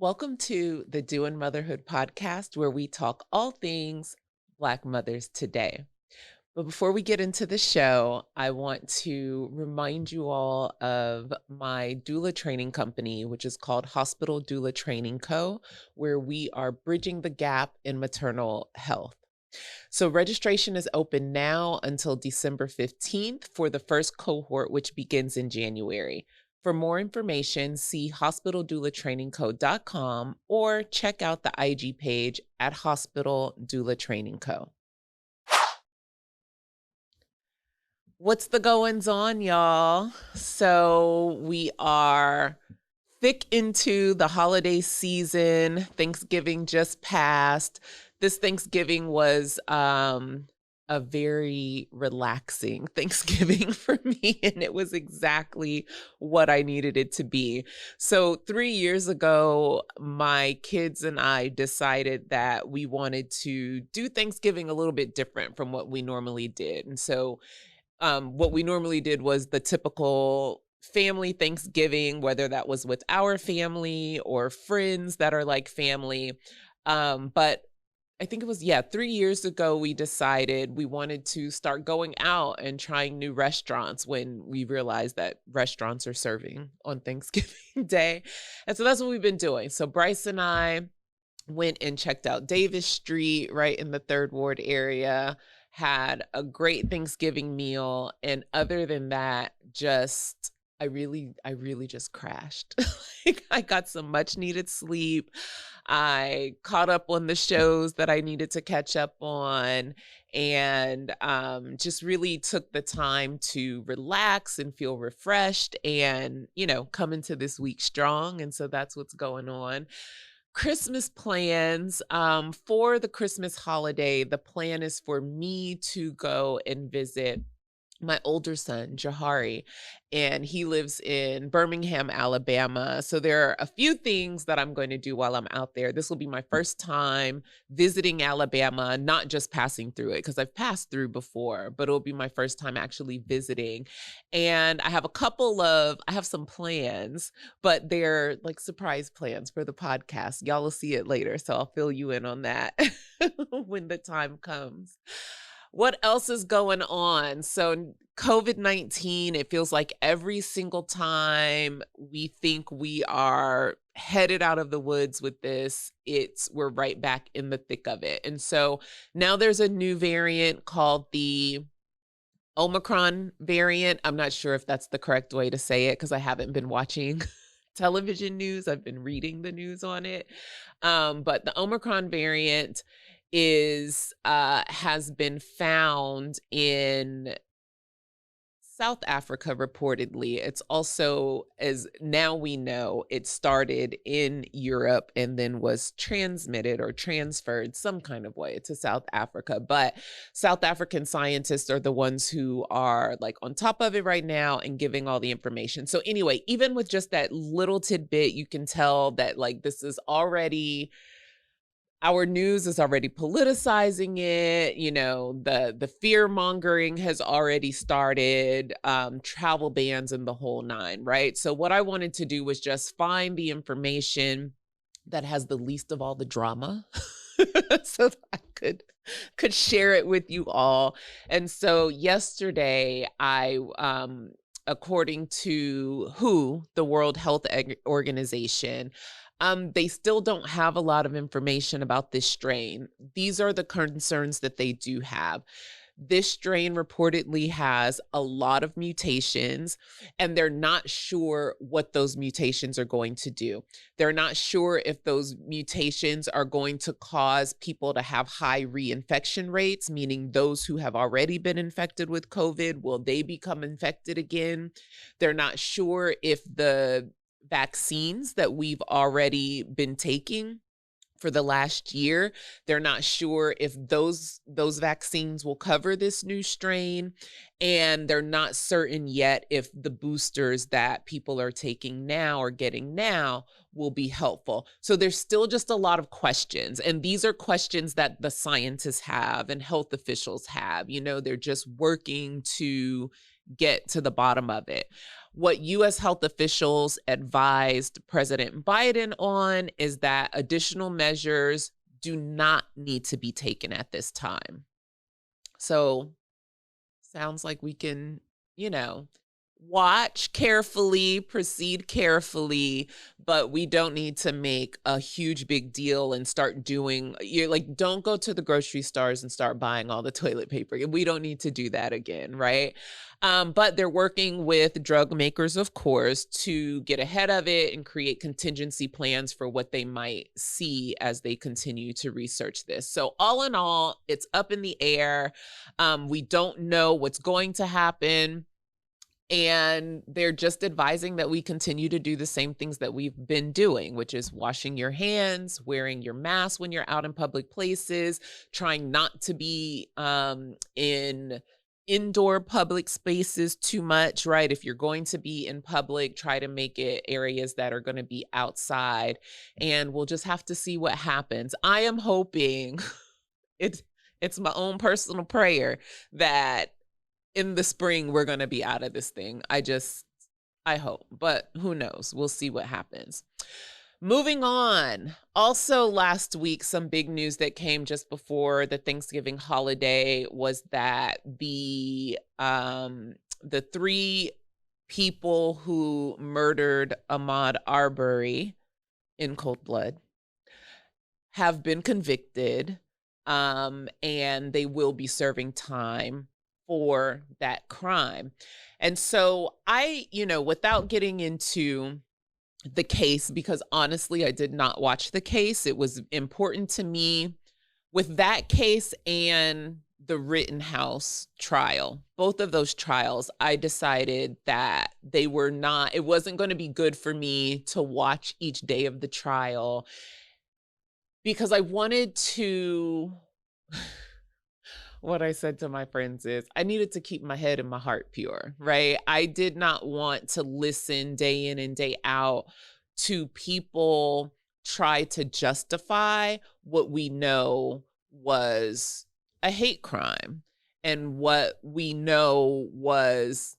Welcome to the Doing Motherhood podcast, where we talk all things Black mothers today. But before we get into the show, I want to remind you all of my doula training company, which is called Hospital Doula Training Co., where we are bridging the gap in maternal health. So registration is open now until December 15th for the first cohort, which begins in January. For more information, see hospitaldoulatrainingco.com or check out the IG page at Hospital Doula Training Co. What's the goings on, y'all? So we are thick into the holiday season. Thanksgiving just passed. This Thanksgiving was a very relaxing Thanksgiving for me, and it was exactly what I needed it to be. So 3 years ago, my kids and I decided that we wanted to do Thanksgiving a little bit different from what we normally did. And so what we normally did was the typical family Thanksgiving, whether that was with our family or friends that are like family. But I think it was, 3 years ago, we decided we wanted to start going out and trying new restaurants when we realized that restaurants are serving on Thanksgiving Day. And so that's what we've been doing. So Bryce and I went and checked out Davis Street right in the Third Ward area, had a great Thanksgiving meal. And other than that, I really just crashed. Like, I got some much needed sleep. I caught up on the shows that I needed to catch up on, and just really took the time to relax and feel refreshed and, come into this week strong. And so that's what's going on. Christmas plans, for the Christmas holiday, the plan is for me to go and visit my older son, Jahari, and he lives in Birmingham, Alabama. So there are a few things that I'm going to do while I'm out there. This will be my first time visiting Alabama, not just passing through it, because I've passed through before, but it'll be my first time actually visiting. And I have some plans, but they're like surprise plans for the podcast. Y'all will see it later, so I'll fill you in on that when the time comes. What else is going on? So COVID-19, it feels like every single time we think we are headed out of the woods with this, we're right back in the thick of it. And so now there's a new variant called the Omicron variant. I'm not sure if that's the correct way to say it because I haven't been watching television news. I've been reading the news on it. But the Omicron variant has been found in South Africa reportedly. It's also, as now we know, it started in Europe and then was transmitted or transferred some kind of way to South Africa. But South African scientists are the ones who are like on top of it right now and giving all the information. So anyway, even with just that little tidbit, you can tell that like this is already, our news is already politicizing it. The fear mongering has already started, travel bans and the whole nine, right? So what I wanted to do was just find the information that has the least of all the drama so that I could share it with you all. And so yesterday according to WHO, the World Health Organization, they still don't have a lot of information about this strain. These are the concerns that they do have. This strain reportedly has a lot of mutations, and they're not sure what those mutations are going to do. They're not sure if those mutations are going to cause people to have high reinfection rates, meaning those who have already been infected with COVID, will they become infected again? They're not sure if the vaccines that we've already been taking for the last year, they're not sure if those vaccines will cover this new strain, and they're not certain yet if the boosters that people are taking now or getting now will be helpful. So there's still just a lot of questions, and these are questions that the scientists have and health officials have. They're just working to get to the bottom of it. What U.S. health officials advised President Biden on is that additional measures do not need to be taken at this time. So sounds like we can, watch carefully, proceed carefully, but we don't need to make a huge big deal and start doing, you're like, don't go to the grocery stores and start buying all the toilet paper. We don't need to do that again, right? But they're working with drug makers, of course, to get ahead of it and create contingency plans for what they might see as they continue to research this. So all in all, it's up in the air. We don't know what's going to happen. And they're just advising that we continue to do the same things that we've been doing, which is washing your hands, wearing your mask when you're out in public places, trying not to be in indoor public spaces too much, right? If you're going to be in public, try to make it areas that are going to be outside. And we'll just have to see what happens. I am hoping it's my own personal prayer that in the spring, we're going to be out of this thing. I hope, but who knows? We'll see what happens. Moving on. Also last week, some big news that came just before the Thanksgiving holiday was that the 3 people who murdered Ahmaud Arbery in cold blood have been convicted, and they will be serving time for that crime. And so without getting into the case, because honestly, I did not watch the case. It was important to me with that case and the Rittenhouse trial. Both of those trials, I decided that it wasn't going to be good for me to watch each day of the trial because I wanted to what I said to my friends is I needed to keep my head and my heart pure, right? I did not want to listen day in and day out to people try to justify what we know was a hate crime and what we know was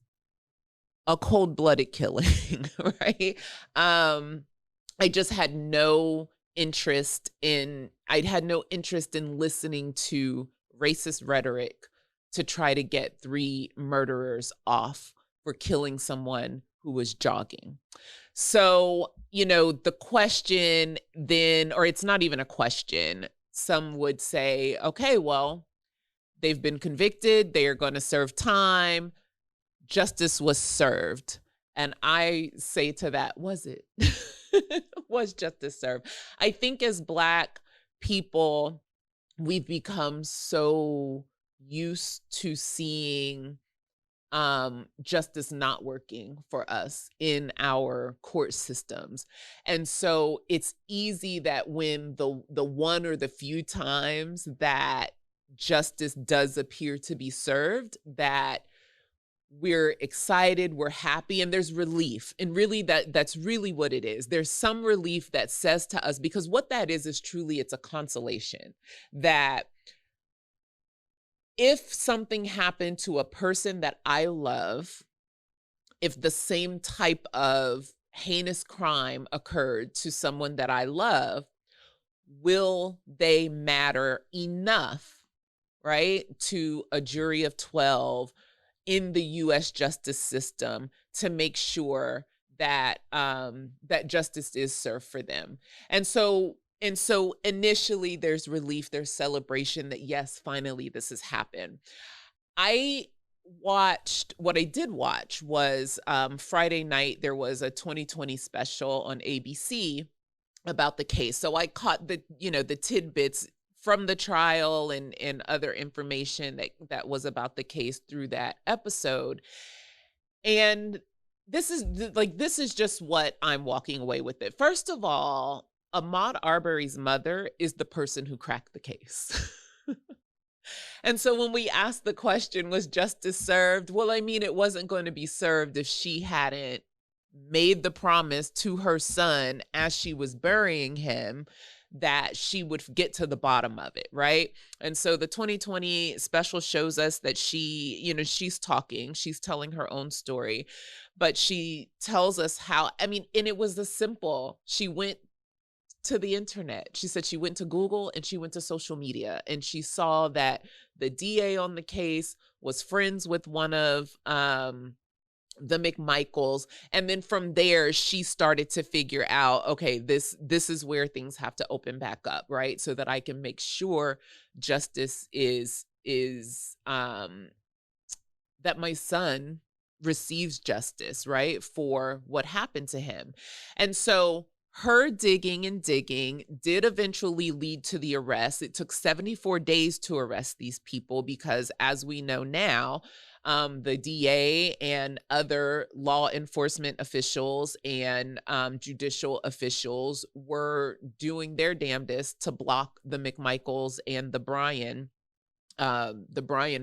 a cold-blooded killing, right? I just had no interest in listening to racist rhetoric to try to get 3 murderers off for killing someone who was jogging. So, the question then, or it's not even a question, some would say, okay, well, they've been convicted, they are going to serve time, justice was served. And I say to that, was it? Was justice served? I think as Black people, we've become so used to seeing justice not working for us in our court systems. And so it's easy that when the one or the few times that justice does appear to be served, that we're excited, we're happy, and there's relief. And really that's really what it is. There's some relief that says to us, because what that is truly, it's a consolation that if something happened to a person that I love, if the same type of heinous crime occurred to someone that I love, will they matter enough, right, to a jury of 12 in the U.S. justice system to make sure that that justice is served for them? And so initially there's relief, there's celebration that yes, finally this has happened. What I did watch was Friday night, there was a 2020 special on ABC about the case. So I caught the tidbits from the trial and other information that was about the case through that episode. And this is just what I'm walking away with it. First of all, Ahmaud Arbery's mother is the person who cracked the case. And so when we asked the question, was justice served? Well, I mean, it wasn't going to be served if she hadn't made the promise to her son as she was burying him that she would get to the bottom of it, right? And so the 2020 special shows us that she's talking, she's telling her own story, but she tells us how, I mean, and it was the simple, she went to the internet. She said she went to Google and she went to social media, and she saw that the DA on the case was friends with one of the McMichaels. And then from there, she started to figure out, okay, this is where things have to open back up, right? So that I can make sure justice is that my son receives justice, right, for what happened to him. And so her digging and digging did eventually lead to the arrest. It took 74 days to arrest these people because, as we know now, the DA and other law enforcement officials and judicial officials were doing their damnedest to block the McMichaels and the Bryan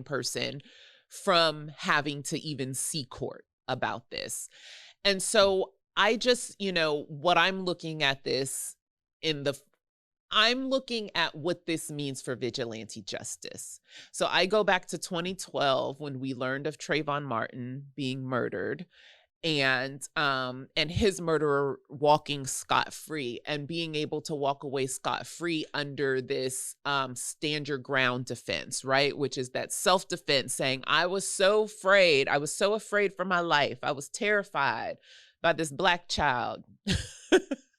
person from having to even see court about this. And so I just, what I'm looking at this I'm looking at what this means for vigilante justice. So I go back to 2012 when we learned of Trayvon Martin being murdered, and his murderer walking scot-free and being able to walk away scot-free under this stand your ground defense, right? Which is that self-defense, saying, I was so afraid for my life. I was terrified by this Black child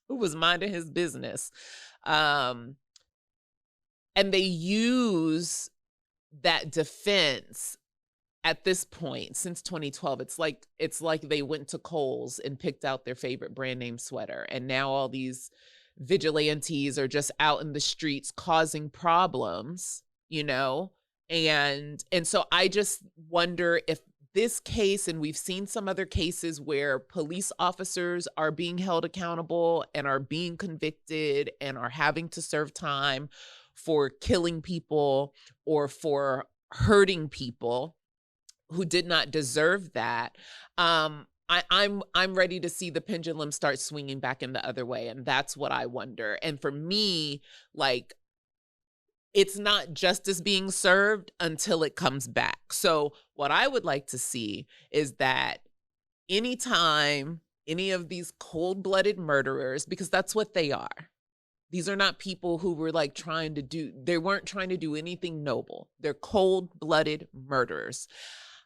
who was minding his business. And they use that defense at this point since 2012. It's like they went to Kohl's and picked out their favorite brand name sweater, and now all these vigilantes are just out in the streets causing problems, and so I just wonder if this case, and we've seen some other cases where police officers are being held accountable and are being convicted and are having to serve time for killing people or for hurting people who did not deserve that. I'm ready to see the pendulum start swinging back in the other way, and that's what I wonder. And for me, it's not justice being served until it comes back. So what I would like to see is that anytime any of these cold-blooded murderers, because that's what they are. These are not people who were they weren't trying to do anything noble. They're cold-blooded murderers.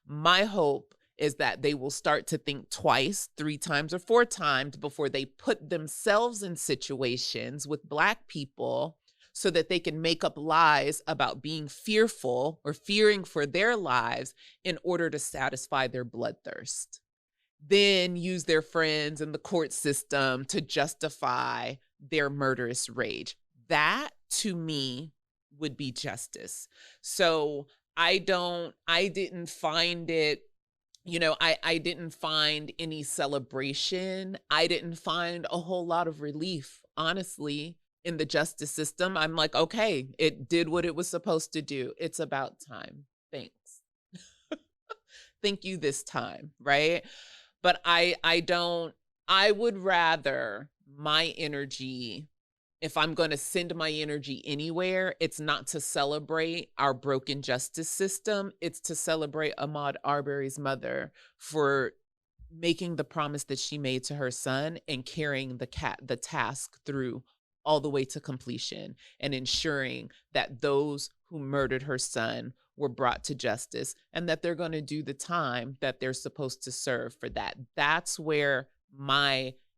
My hope is that they will start to think twice, 3 times, or 4 times before they put themselves in situations with Black people so that they can make up lies about being fearful or fearing for their lives in order to satisfy their bloodthirst. Then use their friends in the court system to justify their murderous rage. That, to me, would be justice. So I didn't find it, I didn't find any celebration. I didn't find a whole lot of relief, honestly, in the justice system. I'm like, okay, it did what it was supposed to do. It's about time. Thanks. Thank you this time, right? But I would rather my energy, if I'm going to send my energy anywhere, it's not to celebrate our broken justice system. It's to celebrate Ahmaud Arbery's mother for making the promise that she made to her son and carrying the task through all the way to completion, and ensuring that those who murdered her son were brought to justice and that they're going to do the time that they're supposed to serve for that. That's where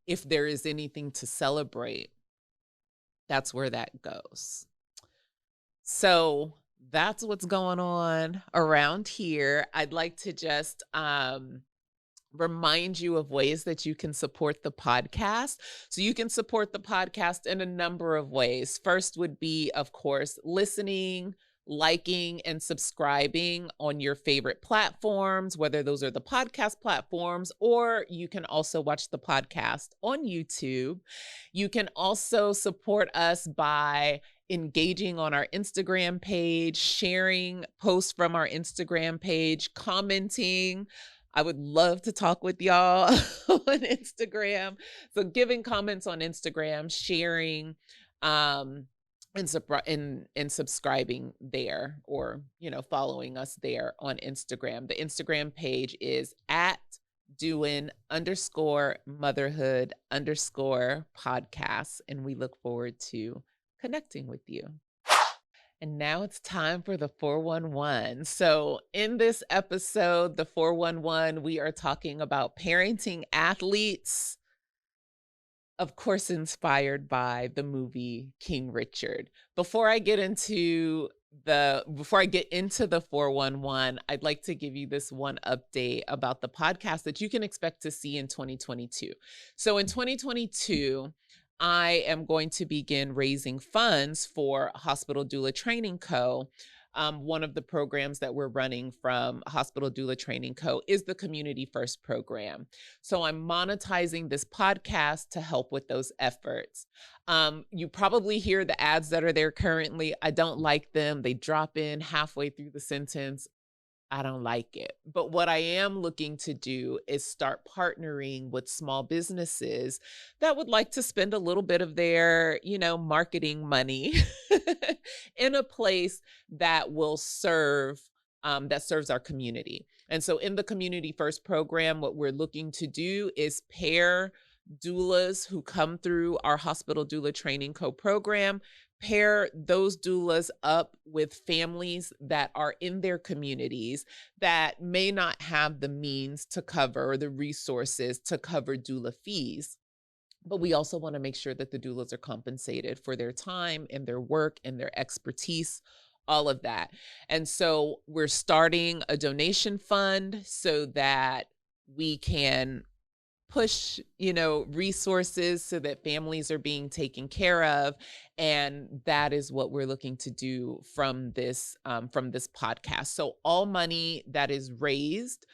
if there is anything to celebrate, that's where that goes. So that's what's going on around here. I'd like to just remind you of ways that you can support the podcast. So you can support the podcast in a number of ways. First would be, of course, listening, liking, and subscribing on your favorite platforms, whether those are the podcast platforms, or you can also watch the podcast on YouTube. You can also support us by engaging on our Instagram page, sharing posts from our Instagram page, commenting. I would love to talk with y'all on Instagram. So giving comments on Instagram, sharing Um, and subscribing there, or following us there on Instagram. The Instagram page is at doin_motherhood_podcast, and we look forward to connecting with you. And now it's time for the 411. So, in this episode, the 411, we are talking about parenting athletes, of course, inspired by the movie King Richard. Before I get into the 411, I'd like to give you this one update about the podcast that you can expect to see in 2022. So in 2022, I am going to begin raising funds for Hospital Doula Training Co. One of the programs that we're running from Hospital Doula Training Co. is the Community First program. So I'm monetizing this podcast to help with those efforts. You probably hear the ads that are there currently. I don't like them. They drop in halfway through the sentence. I don't like it. But what I am looking to do is start partnering with small businesses that would like to spend a little bit of their, marketing money in a place that will that serves our community. And so in the Community First program, what we're looking to do is pair doulas who come through our Hospital Doula Training Co program, pair those doulas up with families that are in their communities that may not have the means to cover, or the resources to cover doula fees. But we also want to make sure that the doulas are compensated for their time and their work and their expertise, all of that. And so we're starting a donation fund so that we can push, resources so that families are being taken care of. And that is what we're looking to do from this podcast. So all money that is raised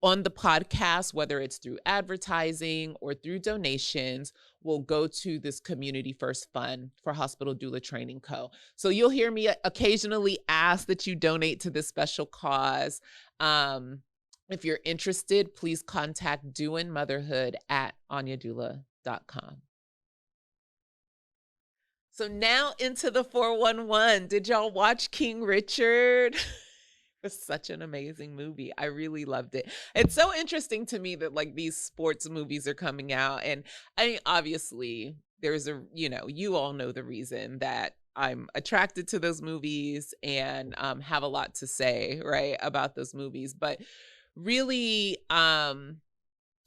on the podcast, whether it's through advertising or through donations, will go to this Community First Fund for Hospital Doula Training Co. So you'll hear me occasionally ask that you donate to this special cause. If you're interested, please contact doinmotherhood@anyadoula.com. So now into the 411. Did y'all watch King Richard? It was such an amazing movie. I really loved it. It's so interesting to me that these sports movies are coming out. And I mean, obviously there's you all know the reason that I'm attracted to those movies and have a lot to say, right, about those movies. But really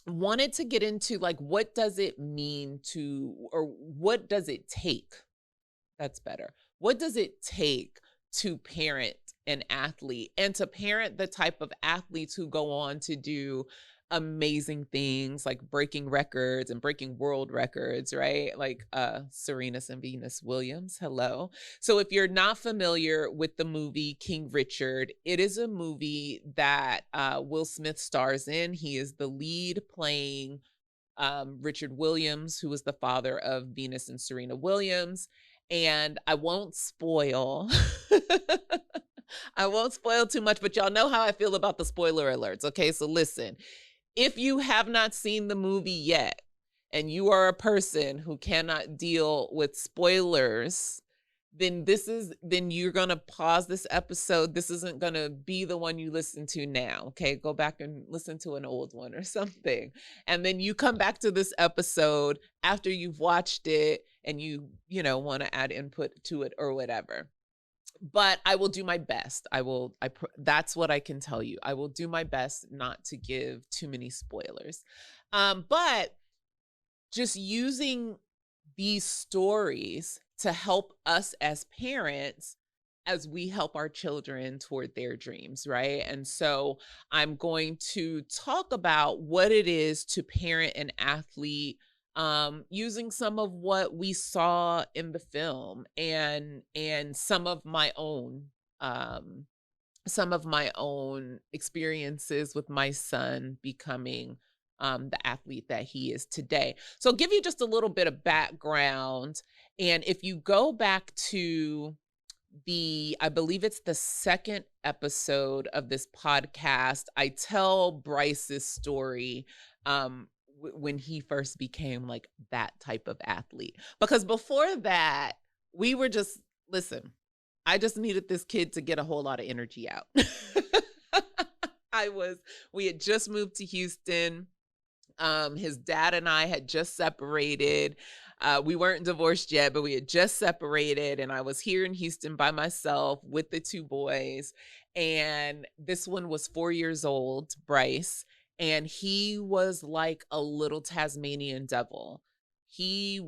wanted to get into what does it mean to, or what does it take? That's better. What does it take to parent an athlete, and to parent the type of athletes who go on to do amazing things like breaking records and breaking world records, right? Like Serena and Venus Williams. Hello. So if you're not familiar with the movie King Richard, it is a movie that Will Smith stars in. He is the lead, playing Richard Williams, who was the father of Venus and Serena Williams. And I won't spoil. I won't spoil too much, but y'all know how I feel about the spoiler alerts. Okay, so listen, if you have not seen the movie yet, and you are a person who cannot deal with spoilers, then you're going to pause this episode. This isn't going to be the one you listen to now. Okay, go back and listen to an old one or something. And then you come back to this episode after you've watched it and you want to add input to it or whatever. But I will do my best. That's what I can tell you. I will do my best not to give too many spoilers. But just using these stories to help us as parents as we help our children toward their dreams, right? And so I'm going to talk about what it is to parent an athlete, using some of what we saw in the film, and some of my own experiences with my son becoming the athlete that he is today. So I'll give you just a little bit of background. And if you go back to I believe it's the second episode of this podcast, I tell Bryce's story, when he first became like that type of athlete. Because before that, we were just, listen, I just needed this kid to get a whole lot of energy out. We had just moved to Houston. His dad and I had just separated. We weren't divorced yet, but we had just separated. And I was here in Houston by myself with the two boys. And this one was 4 years old, Bryce. And he was like a little Tasmanian devil. He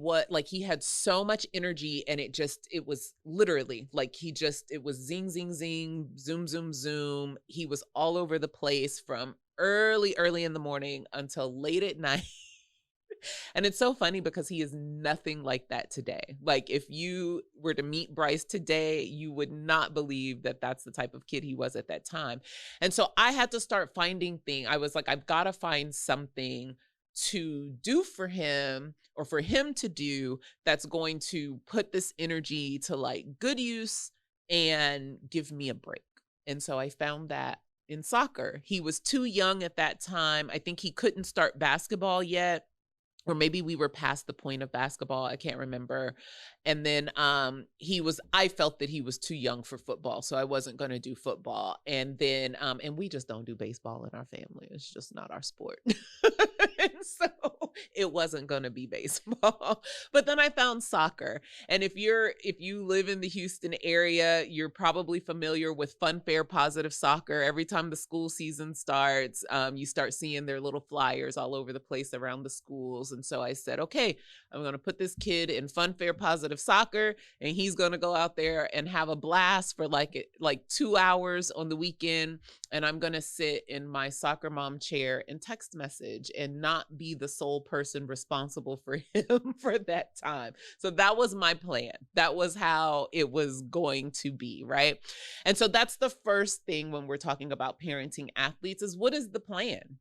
had so much energy, and it was literally like it was zing, zing, zing, zoom, zoom, zoom. He was all over the place from early in the morning until late at night. And it's so funny because he is nothing like that today. Like, if you were to meet Bryce today, you would not believe that that's the type of kid he was at that time. And so I had to start finding things. I was like, I've got to find something to do for him, or for him to do, that's going to put this energy to like good use and give me a break. And so I found that in soccer. He was too young at that time. I think he couldn't start basketball yet, or maybe we were past the point of basketball. I can't remember. And then I felt that he was too young for football, so I wasn't going to do football. And then, and we just don't do baseball in our family. It's just not our sport. And so it wasn't going to be baseball. But then I found soccer. And if you live in the Houston area, you're probably familiar with Fun Fair Positive Soccer. Every time the school season starts, you start seeing their little flyers all over the place around the schools. And so I said, okay, I'm going to put this kid in Fun Fair Positive Soccer, and he's going to go out there and have a blast for like 2 hours on the weekend. And I'm going to sit in my soccer mom chair and text message and not be the sole person responsible for him for that time. So that was my plan. That was how it was going to be, right? And so that's the first thing when we're talking about parenting athletes is, what is the plan?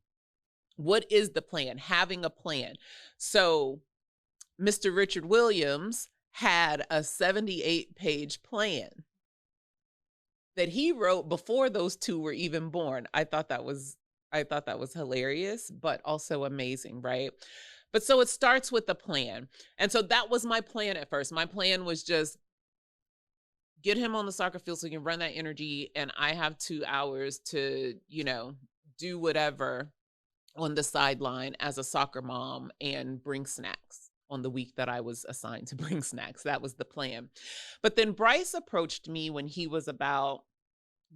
What is the plan? Having a plan. So Mr. Richard Williams had a 78-page plan that he wrote before those two were even born. I thought that was hilarious, but also amazing, right? But so it starts with the plan. And so that was my plan at first. My plan was just get him on the soccer field so he can run that energy, and I have 2 hours to, do whatever on the sideline as a soccer mom and bring snacks on the week that I was assigned to bring snacks. That was the plan. But then Bryce approached me when he was about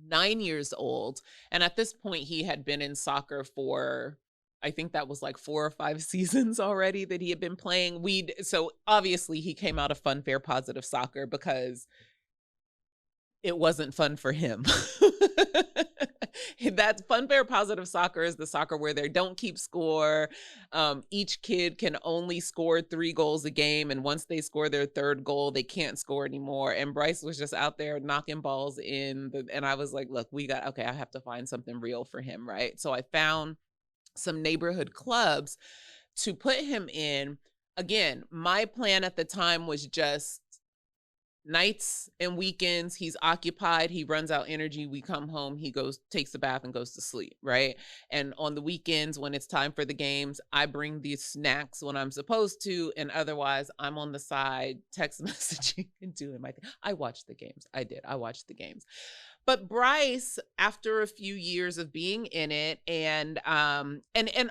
9 years old. And at this point, he had been in soccer for, I think that was like 4 or 5 seasons already that he had been playing. So obviously he came out of Fun Fair Positive Soccer because it wasn't fun for him. That Fun Fair Positive Soccer is the soccer where they don't keep score. Each kid can only score 3 goals a game. And once they score their 3rd goal, they can't score anymore. And Bryce was just out there knocking balls in. And I was like, look, I have to find something real for him, right? So I found some neighborhood clubs to put him in. Again, my plan at the time was just nights and weekends, he's occupied, he runs out energy, we come home, he takes a bath and goes to sleep, right? And on the weekends, when it's time for the games, I bring these snacks when I'm supposed to, and otherwise I'm on the side text messaging and doing my thing. I watched the games. I watched the games. But Bryce, after a few years of being in it, and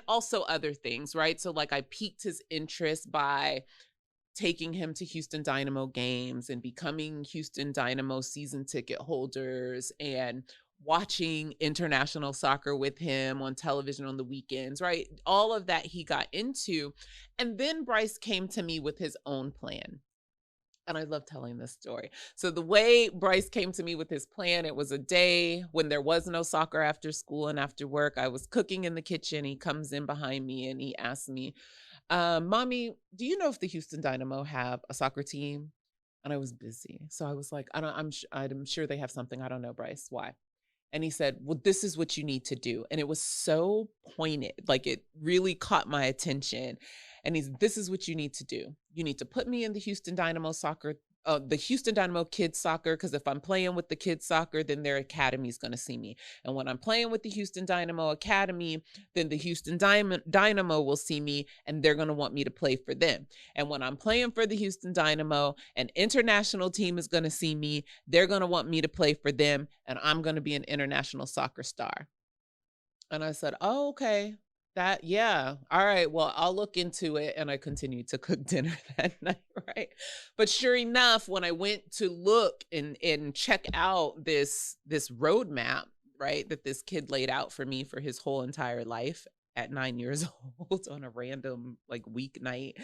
also other things, right? So like I piqued his interest by taking him to Houston Dynamo games and becoming Houston Dynamo season ticket holders and watching international soccer with him on television on the weekends, right? All of that he got into. And then Bryce came to me with his own plan. And I love telling this story. So the way Bryce came to me with his plan, it was a day when there was no soccer after school and after work. I was cooking in the kitchen. He comes in behind me and he asked me, Mommy, do you know if the Houston Dynamo have a soccer team? And I was busy. So I was like, I'm sure they have something. I don't know, Bryce. Why? And he said, well, this is what you need to do. And it was so pointed, like it really caught my attention. And this is what you need to do. You need to put me in the Houston Dynamo soccer the Houston Dynamo kids soccer, because if I'm playing with the kids soccer, then their academy is going to see me. And when I'm playing with the Houston Dynamo academy, then the Dynamo will see me and they're going to want me to play for them. And when I'm playing for the Houston Dynamo, an international team is going to see me. They're going to want me to play for them and I'm going to be an international soccer star. And I said, "Oh, okay. That yeah. All right. Well, I'll look into it." And I continued to cook dinner that night, right? But sure enough, when I went to look and check out this roadmap, right, that this kid laid out for me for his whole entire life at 9 years old on a random like weeknight,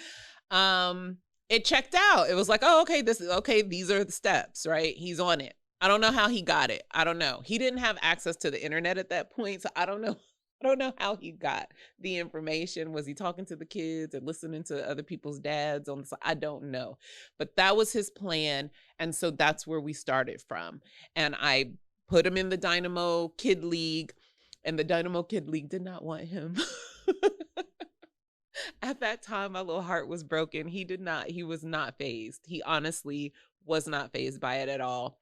it checked out. It was like, "Oh, okay, this is okay, these are the steps, right? He's on it." I don't know how he got it. I don't know. He didn't have access to the internet at that point, so I don't know. I don't know how he got the information. Was he talking to the kids and listening to other people's dads on the side? I don't know. But that was his plan, and so that's where we started from. And I put him in the Dynamo Kid League, and the Dynamo Kid League did not want him. At that time, my little heart was broken. He was not phased. He honestly was not phased by it at all.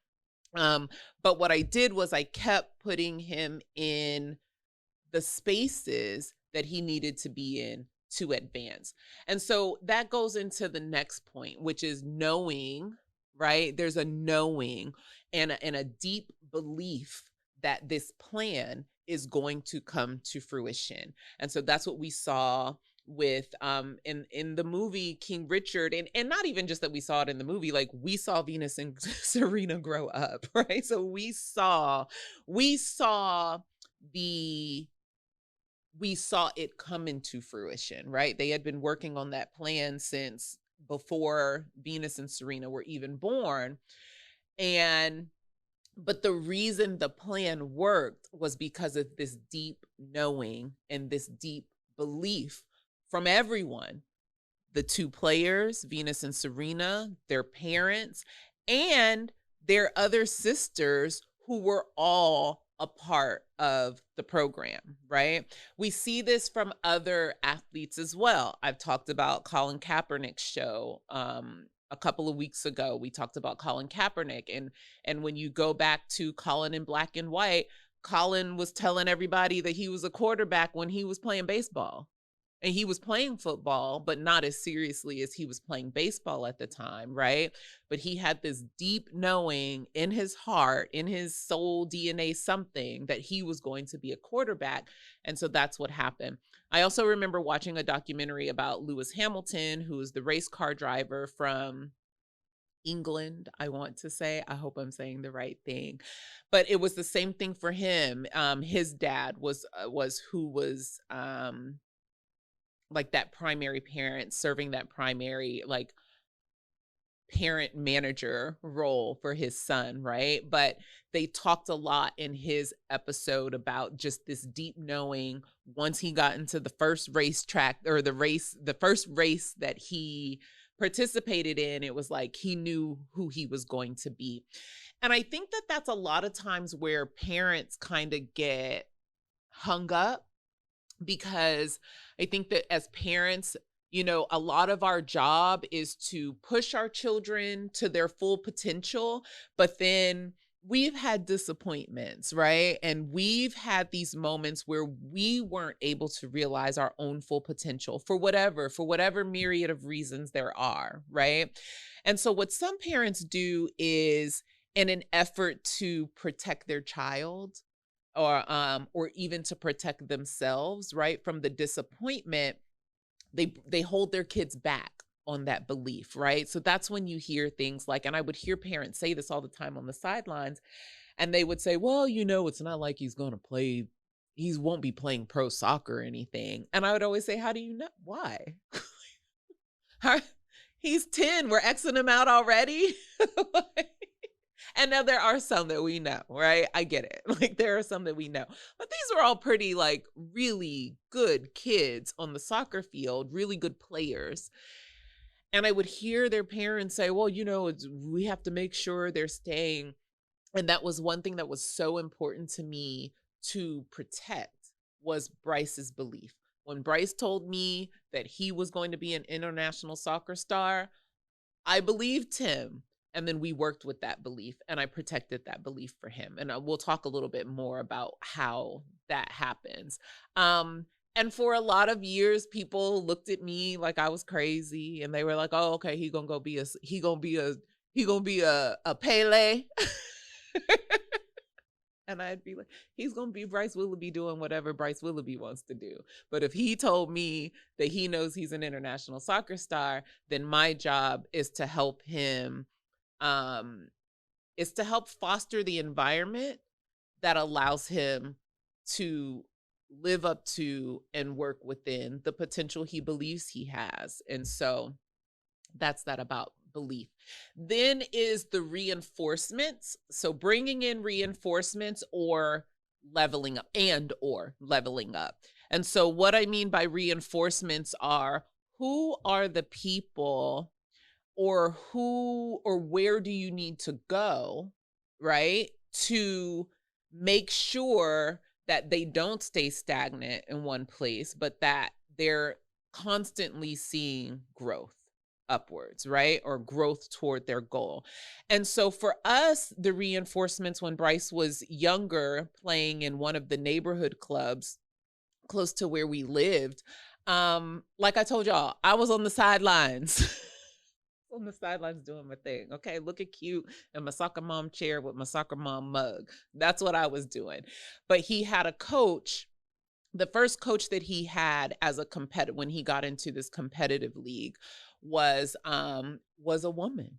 But what I did was I kept putting him in the spaces that he needed to be in to advance. And so that goes into the next point, which is knowing, right? There's a knowing and a deep belief that this plan is going to come to fruition. And so that's what we saw with in the movie King Richard, and not even just that we saw it in the movie, like we saw Venus and Serena grow up, right? So we saw the we saw it come into fruition, right? They had been working on that plan since before Venus and Serena were even born. And but the reason the plan worked was because of this deep knowing and this deep belief from everyone, the two players, Venus and Serena, their parents, and their other sisters who were all a part of the program, right? We see this from other athletes as well. I've talked about Colin Kaepernick's show a couple of weeks ago. We talked about Colin Kaepernick, and when you go back to Colin in Black and White, Colin was telling everybody that he was a quarterback when he was playing baseball. And he was playing football, but not as seriously as he was playing baseball at the time, right? But he had this deep knowing in his heart, in his soul DNA, something that he was going to be a quarterback. And so that's what happened. I also remember watching a documentary about Lewis Hamilton, who is the race car driver from England, I want to say. I hope I'm saying the right thing. But it was the same thing for him. His dad was who was like that primary parent, serving that primary like parent manager role for his son, right? But they talked a lot in his episode about just this deep knowing once he got into the first racetrack or the first race that he participated in, it was like he knew who he was going to be. And I think that that's a lot of times where parents kind of get hung up, because I think that as parents, a lot of our job is to push our children to their full potential, but then we've had disappointments, right? And we've had these moments where we weren't able to realize our own full potential for whatever myriad of reasons there are, right? And so what some parents do is, in an effort to protect their child, or even to protect themselves, right, from the disappointment, they hold their kids back on that belief, right? So that's when you hear things like, and I would hear parents say this all the time on the sidelines, and they would say, "Well, it's not like he won't be playing pro soccer or anything." And I would always say, "How do you know? Why?" He's 10. We're Xing him out already. And now there are some that we know, right? I get it. Like there are some that we know. But these were all pretty like really good kids on the soccer field, really good players. And I would hear their parents say, "Well, we have to make sure they're staying." And that was one thing that was so important to me to protect, was Bryce's belief. When Bryce told me that he was going to be an international soccer star, I believed him. And then we worked with that belief, and I protected that belief for him. And we'll talk a little bit more about how that happens. And for a lot of years, people looked at me like I was crazy, and they were like, "Oh, okay, he gonna be a Pele." And I'd be like, he's gonna be Bryce Willoughby doing whatever Bryce Willoughby wants to do. But if he told me that he knows he's an international soccer star, then my job is to help him, is to help foster the environment that allows him to live up to and work within the potential he believes he has. And so that's that about belief. Then is the reinforcements. So bringing in reinforcements or leveling up or leveling up. And so what I mean by reinforcements are, who are the people or where do you need to go, right, to make sure that they don't stay stagnant in one place, but that they're constantly seeing growth upwards, right? Or growth toward their goal. And so for us, the reinforcements, when Bryce was younger, playing in one of the neighborhood clubs close to where we lived, like I told y'all, I was on the sidelines. On the sidelines doing my thing. Okay, looking cute in my soccer mom chair with my soccer mom mug. That's what I was doing. But he had a coach. The first coach that he had as a competitor when he got into this competitive league was a woman.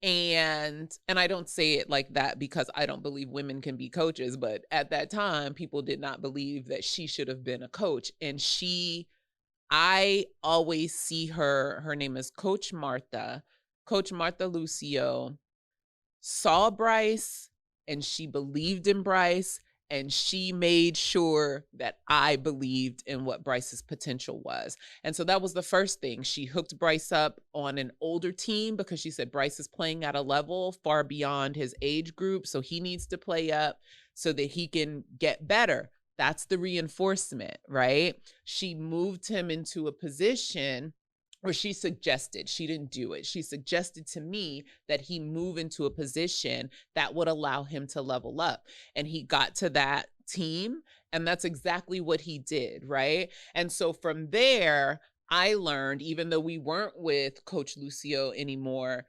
And I don't say it like that because I don't believe women can be coaches, but at that time people did not believe that she should have been a coach. And I always see her name is Coach Martha Lucio, saw Bryce, and she believed in Bryce, and she made sure that I believed in what Bryce's potential was. And so that was the first thing. She hooked Bryce up on an older team because she said Bryce is playing at a level far beyond his age group, so he needs to play up so that he can get better. That's the reinforcement, right? She moved him into a position, or she suggested, she didn't do it. She suggested to me that he move into a position that would allow him to level up. And he got to that team, and that's exactly what he did, right? And so from there, I learned, even though we weren't with Coach Lucio anymore,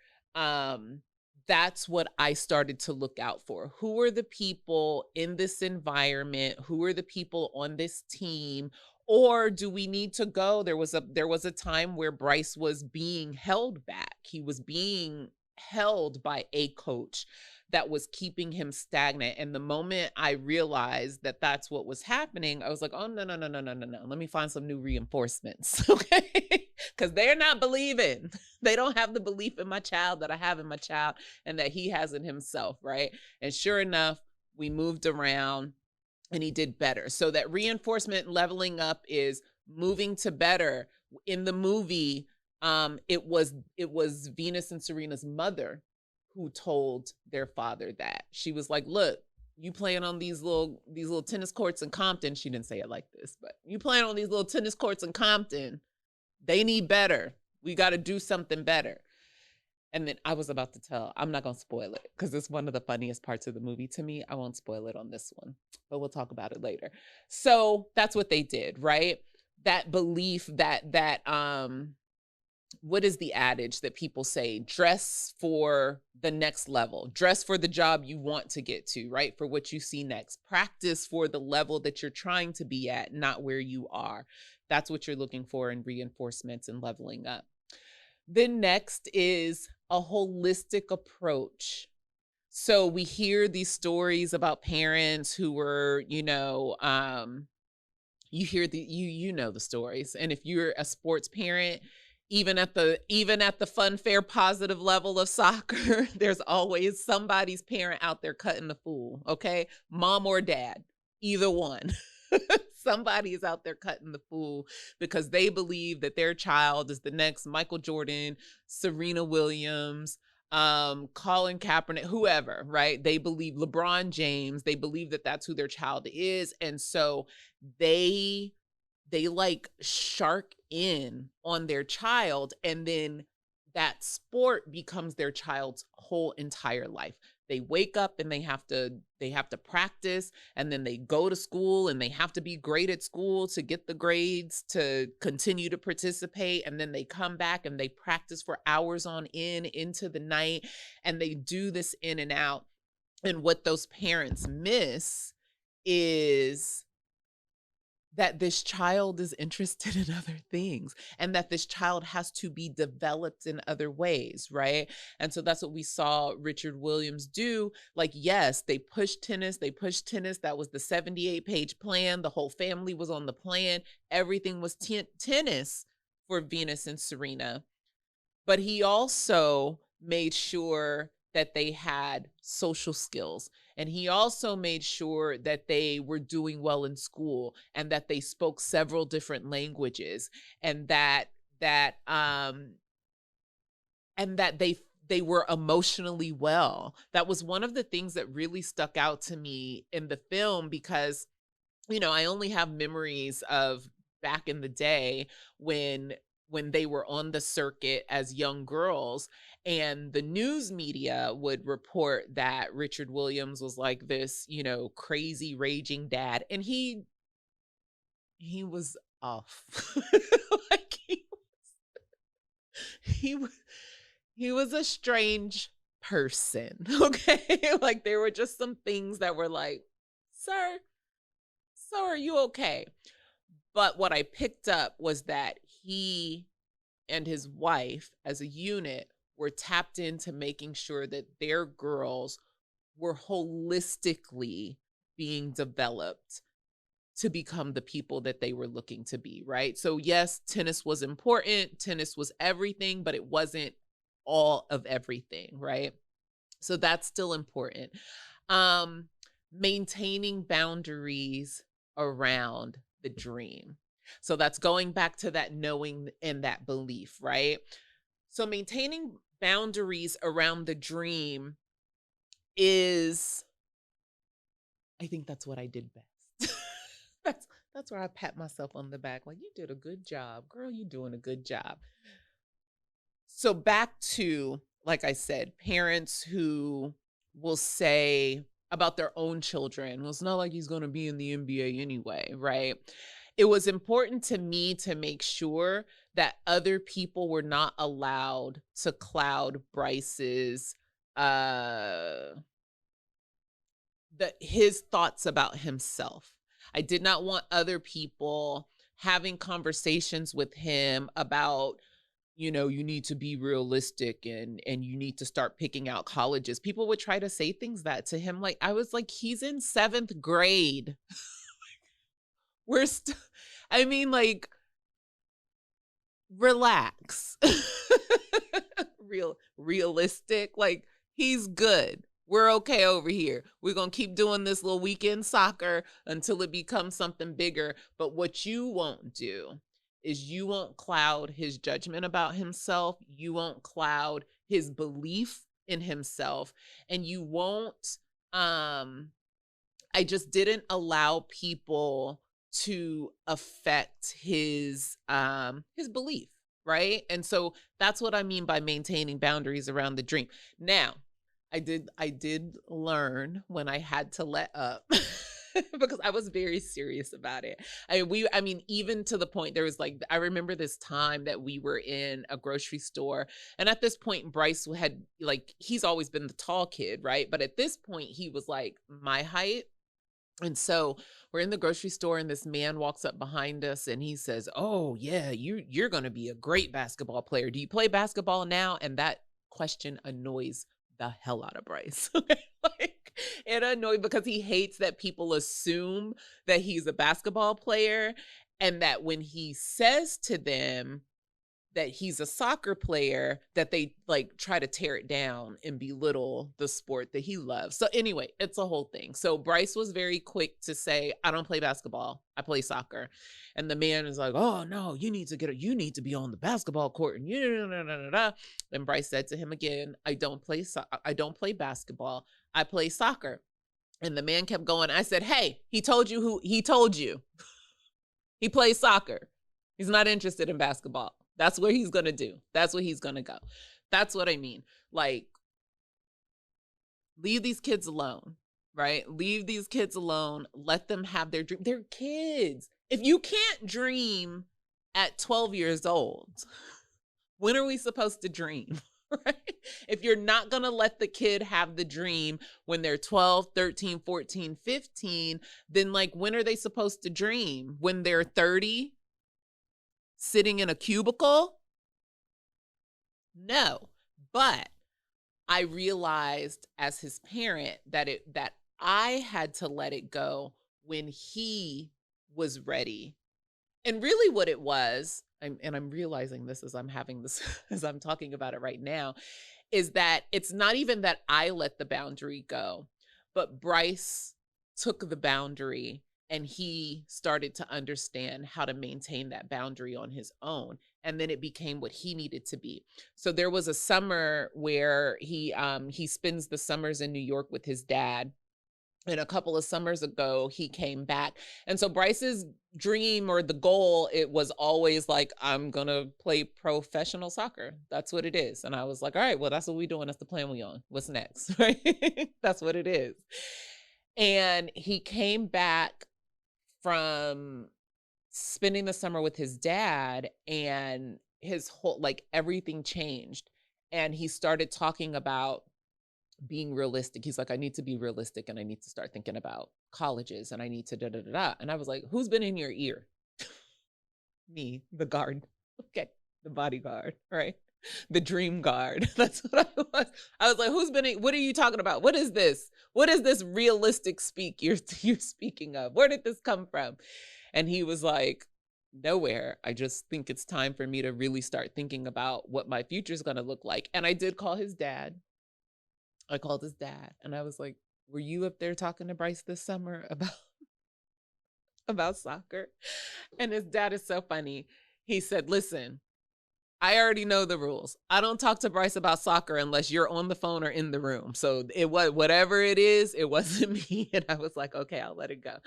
that's what I started to look out for. Who are the people in this environment? Who are the people on this team? Or do we need to go? There was a time where Bryce was being held back. He was being held by a coach that was keeping him stagnant. And the moment I realized that that's what was happening, I was like, oh, no. Let me find some new reinforcements, okay? Because they're not believing. They don't have the belief in my child that I have in my child and that he has in himself, right? And sure enough, we moved around and he did better. So that reinforcement leveling up is moving to better. In the movie, it was Venus and Serena's mother who told their father that. She was like, look, you playing on these little tennis courts in Compton. She didn't say it like this, but you playing on these little tennis courts in Compton. They need better. We got to do something better. And then I was about to tell, I'm not going to spoil it because it's one of the funniest parts of the movie to me. I won't spoil it on this one, but we'll talk about it later. So that's what they did, right? That belief that what is the adage that people say? Dress for the next level, dress for the job you want to get to, right? For what you see next. Practice for the level that you're trying to be at, not where you are. That's what you're looking for in reinforcements and leveling up. Then next is a holistic approach. So we hear these stories about parents who were, you know the stories. And if you're a sports parent, even at the fun, fair, positive level of soccer, there's always somebody's parent out there cutting the fool, okay? Mom or dad, either one. Somebody is out there cutting the fool because they believe that their child is the next Michael Jordan, Serena Williams, Colin Kaepernick, whoever, right? They believe LeBron James, they believe that that's who their child is. And so they like shark in on their child and then that sport becomes their child's whole entire life. They wake up and they have to practice, and then they go to school and they have to be great at school to get the grades to continue to participate, and then they come back and they practice for hours on end into the night, and they do this in and out. And what those parents miss is that this child is interested in other things, and that this child has to be developed in other ways, right? And so that's what we saw Richard Williams do. Like, yes, they pushed tennis, That was the 78-page plan. The whole family was on the plan. Everything was tennis for Venus and Serena. But he also made sure that they had social skills. And he also made sure that they were doing well in school, and that they spoke several different languages, and that they were emotionally well. That was one of the things that really stuck out to me in the film, because I only have memories of back in the day when they were on the circuit as young girls, and the news media would report that Richard Williams was like this, crazy raging dad, and he was off. Like he was he was a strange person. Okay. Like, there were just some things that were like, sir, are you okay? But what I picked up was that he and his wife as a unit were tapped into making sure that their girls were holistically being developed to become the people that they were looking to be, right? So yes, tennis was important, tennis was everything, but it wasn't all of everything, right? So that's still important. Maintaining boundaries around the dream. So that's going back to that knowing and that belief, right? So maintaining boundaries around the dream is, I think that's what I did best. That's where I pat myself on the back. Like, you did a good job, girl. You're doing a good job. So back to, like I said, parents who will say about their own children, well, it's not like he's going to be in the NBA anyway, right? It was important to me to make sure that other people were not allowed to cloud Bryce's his thoughts about himself. I did not want other people having conversations with him about, you need to be realistic and you need to start picking out colleges. People would try to say things that to him. Like, I was like, he's in 7th grade. Like, relax. Realistic. Like, he's good. We're okay over here. We're going to keep doing this little weekend soccer until it becomes something bigger. But what you won't do is you won't cloud his judgment about himself. You won't cloud his belief in himself. And you won't, I just didn't allow people to affect his belief, right? And so that's what I mean by maintaining boundaries around the dream. Now, I did learn when I had to let up because I was very serious about it. Even to the point there was like, I remember this time that we were in a grocery store, and at this point Bryce had, like, he's always been the tall kid, right? But at this point he was like my height. And so we're in the grocery store, and this man walks up behind us and he says, "Oh yeah, you're going to be a great basketball player. Do you play basketball now?" And that question annoys the hell out of Bryce. Like, it annoyed because he hates that people assume that he's a basketball player, and that when he says to them that he's a soccer player, that they like try to tear it down and belittle the sport that he loves. So anyway, it's a whole thing. So Bryce was very quick to say, "I don't play basketball. I play soccer." And the man is like, "Oh no, you need to be on the basketball court." And then Bryce said to him again, I don't play basketball. I play soccer." And the man kept going. I said, "Hey, he told you. He plays soccer. He's not interested in basketball." That's what he's going to do. That's what he's going to go. That's what I mean. Like, leave these kids alone, right? Leave these kids alone. Let them have their dream. They're kids. If you can't dream at 12 years old, when are we supposed to dream? Right? If you're not going to let the kid have the dream when they're 12, 13, 14, 15, then like when are they supposed to dream? When they're 30, sitting in a cubicle? No. But I realized as his parent that I had to let it go when he was ready. And really what it was, and I'm realizing this as I'm having this, as I'm talking about it right now, is that it's not even that I let the boundary go, but Bryce took the boundary and he started to understand how to maintain that boundary on his own. And then it became what he needed to be. So there was a summer where he spends the summers in New York with his dad. And a couple of summers ago, he came back. And so Bryce's dream or the goal, it was always like, I'm going to play professional soccer. That's what it is. And I was like, all right, well, that's what we're doing. That's the plan we on. What's next? Right? That's what it is. And he came back from spending the summer with his dad, and his whole, like, everything changed. And he started talking about being realistic. He's like, I need to be realistic and I need to start thinking about colleges and I need to da da da da. And I was like, who's been in your ear? Me, the guard. Okay, the bodyguard, right? The dream guard. That's what I was. I was like, who's been in, what are you talking about? What is this? What is this realistic speak you're speaking of? Where did this come from? And he was like, nowhere. I just think it's time for me to really start thinking about what my future is going to look like. And I did call his dad. I called his dad and I was like, were you up there talking to Bryce this summer about soccer? And his dad is so funny. He said, listen, I already know the rules. I don't talk to Bryce about soccer unless you're on the phone or in the room. So it was whatever it is, it wasn't me. And I was like, okay, I'll let it go.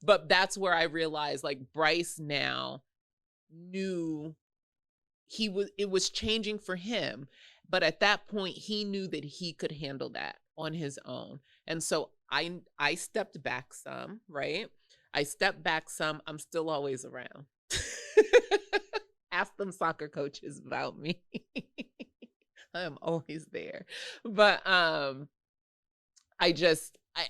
But that's where I realized, like, Bryce now knew it was changing for him. But at that point, he knew that he could handle that on his own. And so I stepped back some, right? I stepped back some. I'm still always around. Ask them soccer coaches about me. I am always there. But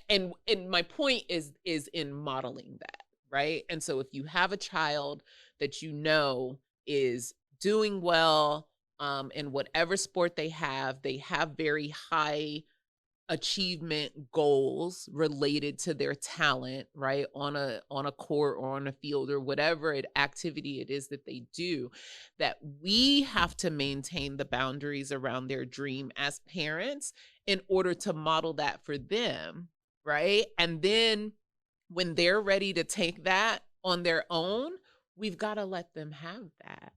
and my point is in modeling that, right? And so if you have a child that you know is doing well, in whatever sport they have very high achievement goals related to their talent, right? On a court or on a field or whatever activity it is that they do, that we have to maintain the boundaries around their dream as parents in order to model that for them, right? And then when they're ready to take that on their own, we've got to let them have that.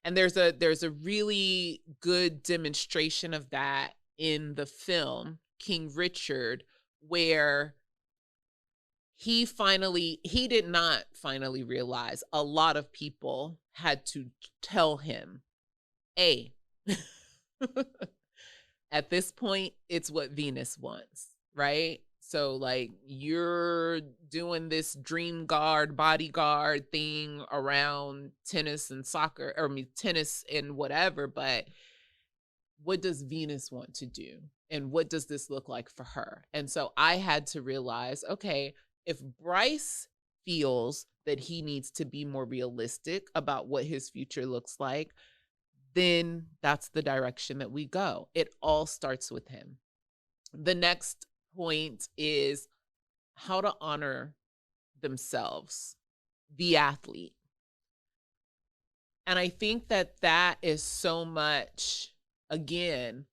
And there's a really good demonstration of that in the film King Richard, where he did not finally realize, a lot of people had to tell him, hey, at this point, it's what Venus wants, right? So like, you're doing this dream guard, bodyguard thing around tennis and soccer, or tennis and whatever, but what does Venus want to do? And what does this look like for her? And so I had to realize, okay, if Bryce feels that he needs to be more realistic about what his future looks like, then that's the direction that we go. It all starts with him. The next point is how to honor themselves, the athlete. And I think that is so much, again,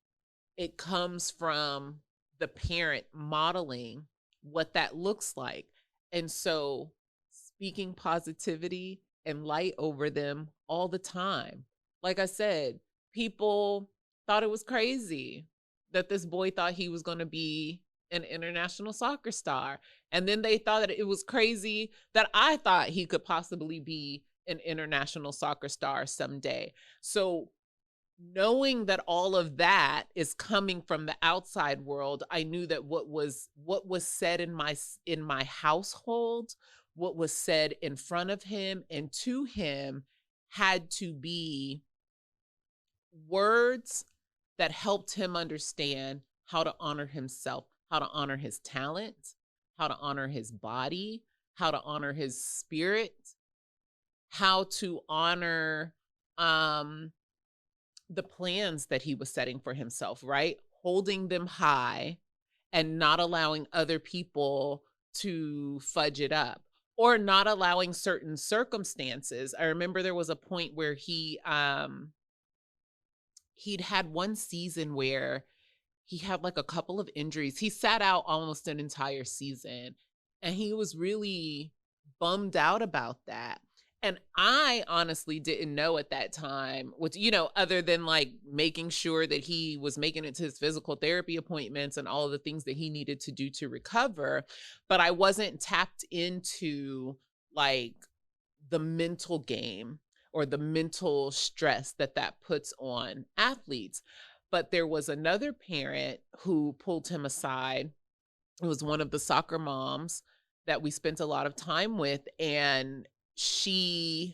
it comes from the parent modeling what that looks like. And so speaking positivity and light over them all the time. Like I said, people thought it was crazy that this boy thought he was going to be an international soccer star. And then they thought that it was crazy that I thought he could possibly be an international soccer star someday. So knowing that all of that is coming from the outside world, I knew that what was said in my household, what was said in front of him and to him had to be words that helped him understand how to honor himself, how to honor his talent, how to honor his body, how to honor his spirit, how to honor um the plans that he was setting for himself, right? Holding them high and not allowing other people to fudge it up or not allowing certain circumstances. I remember there was a point where he'd had one season where he had like a couple of injuries. He sat out almost an entire season and he was really bummed out about that. And I honestly didn't know at that time, other than like making sure that he was making it to his physical therapy appointments and all of the things that he needed to do to recover. But I wasn't tapped into like the mental game or the mental stress that puts on athletes. But there was another parent who pulled him aside. It was one of the soccer moms that we spent a lot of time with. And I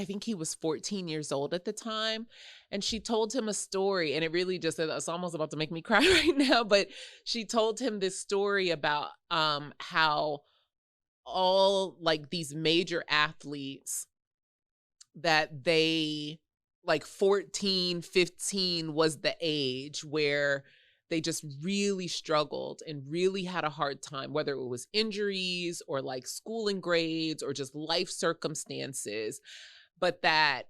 think he was 14 years old at the time. And she told him a story. And it really just, it's almost about to make me cry right now. But she told him this story about how all like these major athletes that they like 14, 15 was the age where they just really struggled and really had a hard time, whether it was injuries or like schooling grades or just life circumstances, but that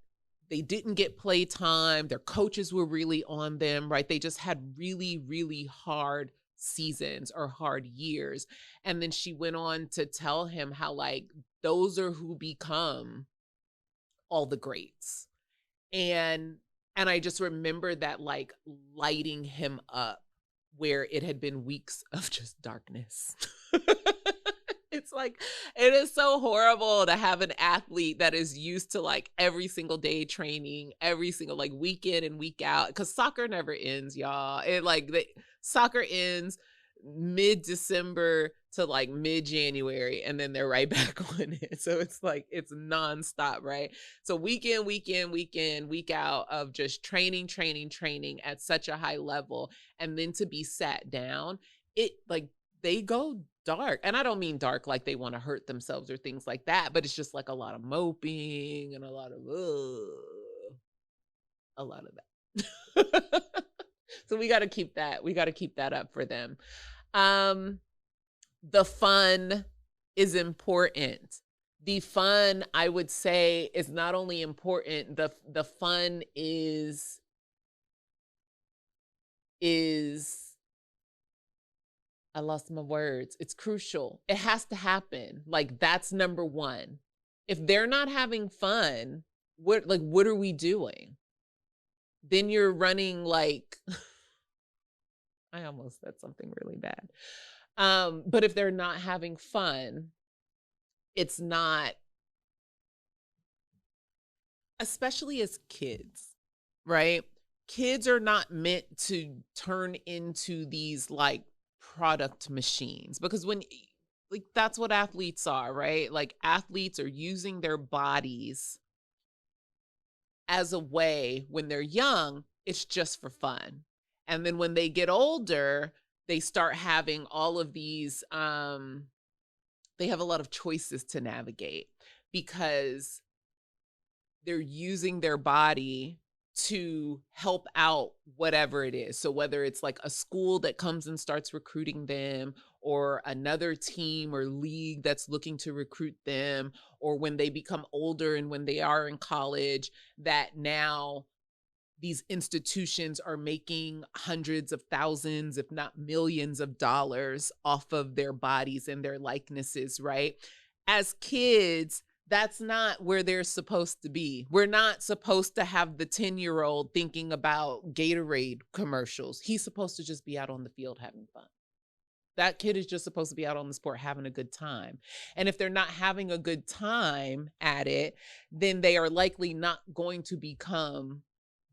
they didn't get play time. Their coaches were really on them, right? They just had really, really hard seasons or hard years. And then she went on to tell him how like those are who become all the greats. And I just remember that like lighting him up where it had been weeks of just darkness. It's like, it is so horrible to have an athlete that is used to like every single day training, every single like week in and week out, because soccer never ends, y'all. Soccer ends mid-December to like mid-January, and then they're right back on it. So it's like, it's nonstop, right? So week in, week out of just training at such a high level. And then to be sat down, it like they go dark. And I don't mean dark like they want to hurt themselves or things like that, but it's just like a lot of moping and a lot of that. So we got to keep that. We got to keep that up for them. The fun is important. The fun, I would say, is not only important, the fun is I lost my words. It's crucial. It has to happen. Like that's number one. If they're not having fun, what are we doing? Then you're running like I almost said something really bad. But if they're not having fun, it's not, especially as kids, right? Kids are not meant to turn into these like product machines, because when like that's what athletes are, right? Like athletes are using their bodies as a way. When they're young, it's just for fun. And then when they get older, they start having all of these, they have a lot of choices to navigate because they're using their body to help out whatever it is. So whether it's like a school that comes and starts recruiting them, or another team or league that's looking to recruit them, or when they become older and when they are in college, that now these institutions are making hundreds of thousands, if not millions of dollars off of their bodies and their likenesses, right? As kids, that's not where they're supposed to be. We're not supposed to have the 10-year-old thinking about Gatorade commercials. He's supposed to just be out on the field having fun. That kid is just supposed to be out on the sport having a good time. And if they're not having a good time at it, then they are likely not going to become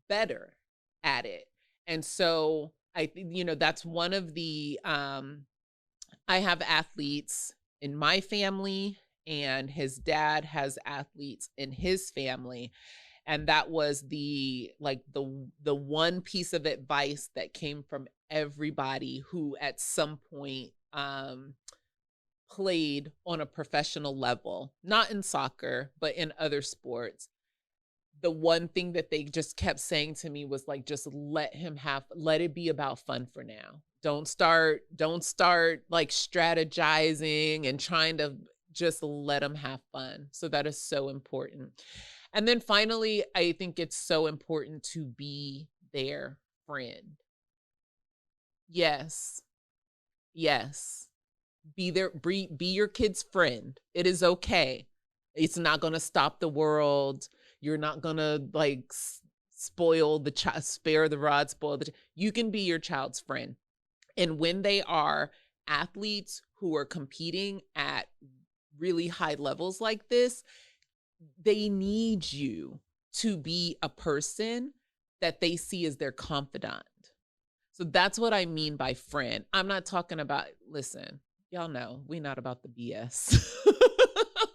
better at it. And so I think, that's one of the I have athletes in my family, and his dad has athletes in his family. And that was the one piece of advice that came from everybody who at some point played on a professional level, not in soccer, but in other sports. The one thing that they just kept saying to me was like, just let it be about fun for now. Don't start like strategizing and trying to, just let them have fun. So that is so important. And then finally, I think it's so important to be their friend. Yes. Yes. Be your kid's friend. It is okay. It's not going to stop the world. You're not going to like spoil the child, spare the rod, spoil the you can be your child's friend. And when they are athletes who are competing at really high levels like this, they need you to be a person that they see as their confidant. So that's what I mean by friend. I'm not talking about, listen, y'all know we not about the BS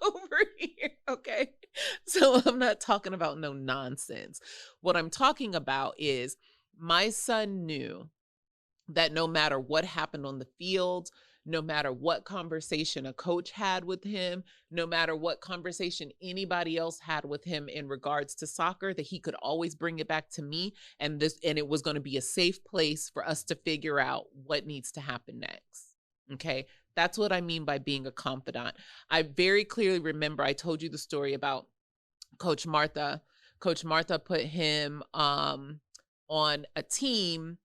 over here, okay? So I'm not talking about no nonsense. What I'm talking about is my son knew that no matter what happened on the field, no matter what conversation a coach had with him, no matter what conversation anybody else had with him in regards to soccer, that he could always bring it back to me, and it was going to be a safe place for us to figure out what needs to happen next. Okay? That's what I mean by being a confidant. I very clearly remember I told you the story about Coach Martha. Coach Martha put him on a team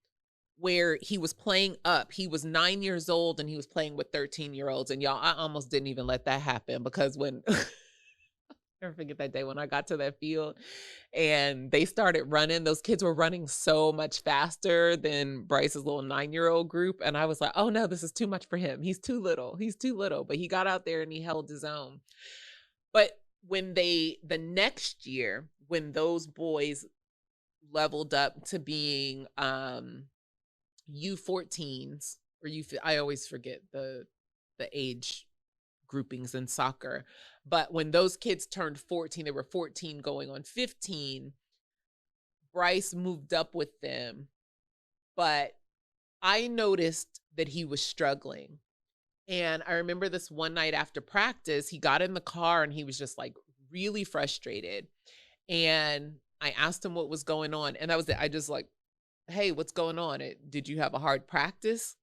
where he was playing up. He was 9 years old and he was playing with 13-year-olds. And y'all, I almost didn't even let that happen, because when never forget that day when I got to that field and they started running, those kids were running so much faster than Bryce's little 9-year-old group. And I was like, oh no, this is too much for him. He's too little. But he got out there and he held his own. But when the next year, when those boys leveled up to being U14s, or I always forget the age groupings in soccer, but when those kids turned 14, they were 14 going on 15, Bryce moved up with them, but I noticed that he was struggling. And I remember this one night after practice, he got in the car and he was just like really frustrated. And I asked him what was going on. And that was it. I just like, hey, what's going on? Did you have a hard practice?